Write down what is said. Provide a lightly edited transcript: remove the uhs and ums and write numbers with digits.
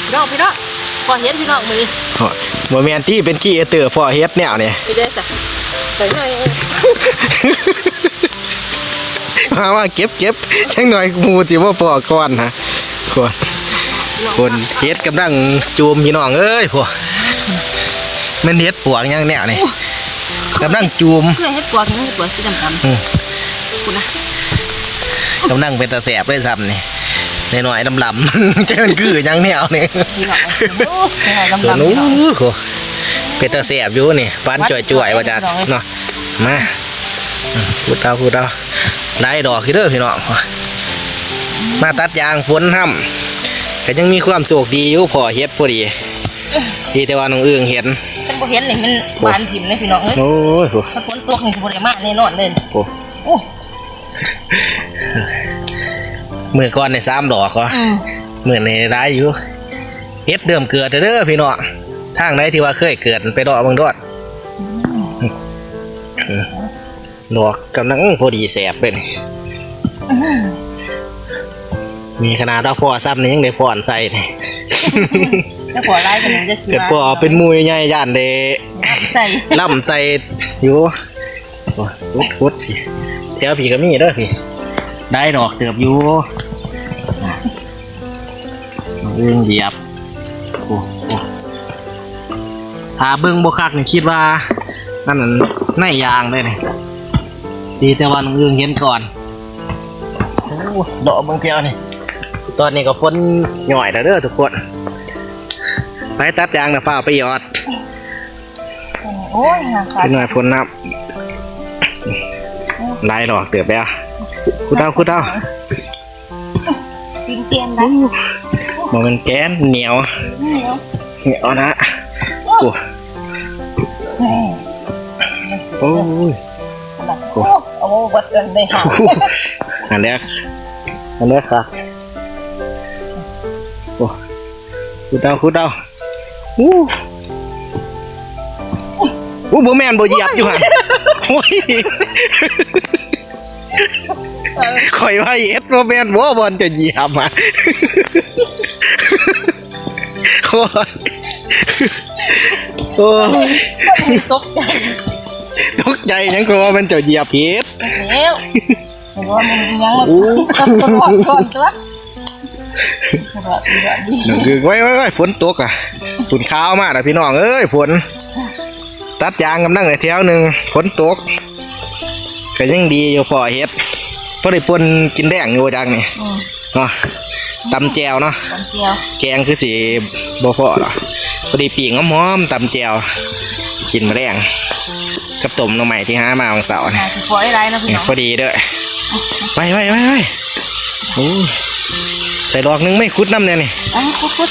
พี่น้องพอเฮ็ดพี่น้องมือบ่แม่นที่เป็นขี้เตือพอเฮ็ดแนวนี่ไม่ได้จ้ะใส่หน่อยว่าเก็บจังหน่อยหมูสิบ่พอก่อนนะคนเฮ็ดกำลังจูมพี่น้องเอ้ยพวกมันเฮ็ดปวกยังแนวนี่กำลังจูมเพื่อเฮ็ดปวกนี่ปวกสีดำคุณนะกำลังเป็นตาแสบเลยซ้ำนี่หน่อยลำๆจะมันคือยังแนวนี่ตัวนู้เป็นตาแสบอยู่นี่ปานจ่วยๆว่าจัดเนาะมาพูดเอาได้ดอกคือเด้อพี่น้องมาตัดยางฝนทำแต่ยังมีความโชคดีอยู่พอเฮ็ดพอดีแต่ว่าน้องเอื้องเห็นฉันบ่เห็นนี่มันบานถิ่มเลยพี่น้องเอ้ยโอ้ยถ้าฝนตกนี่บ่ได้มาแน่นอนเลยโอ้เมื่อก่อนใน3 ดอกก็เมื่อในร้ายอยู่เฮ็ดเดิมเกิดเด้อพี่น้องทางไหนที่ว่าเคยเกิดไปดอกบางดอดดอกกำลังพอดีแสบเลยมีขนาดเราพอซ้ำนี่ยังได้พอนใส่นี่จะพอไล่กันจะเกิดพอเป็นมุยใหญ่ย่านเดล่ำใส่อยู่พุดแถวพี่ก็มีเด้อพี่ได้ดอกเติบอยู่เรื่องเหยียบถ้าเบิ้งบคักนี่คิดว่านั่นน่ายางเลยนี่ดีแต่ว่าน้องเอื้องเห็นก่อนดอกบางเที่ยวนี่ตอนนี้ก็ฝนหน่อยแล้วเด้อทุกคนไปตัดยางนะฝ้าไปหยอดโอ้ยเป็นหน่อยฝนนับได้ดอกเติบแล้วคุดเอาปิ้งเตียนนะมันแกนเหนียวนะโอ้ยโอ้วัดกันได้ค่ะอันนี้ค่ะโอ้คุดเอาบ่แม่นบ่เหยียบอยู่หั่นโอ้ยข่อยว่าเฮ็ดบ่แม่นบ่บอลจะเหยียบอ่ะโอ้ยตกใจยังก็ว่ามันจะเหยียบผิดแล้วว่ามันยังก่อนตัวคือไว้ฝนตกอ่ะฝนข้าวมากนะพี่น้องเอ้ยฝนตัดยางกำลังในแถวหนึ่งฝนตกก็ยังดีอยู่พอเฮ็ดพอได้ปนกินแดงอยู่จังนี่เนาะตำแจวเนาะแกงคือสีบ่พอหรอพอดีปีกหอมๆตำแจวกินมะแรงกับต้มน้ำใหม่ที่หามาของเสาเนี่ยพอดีด้วยไปโอ้ใส่ดอกนึงไม่คุดน้ำเนี่ยนี่คุด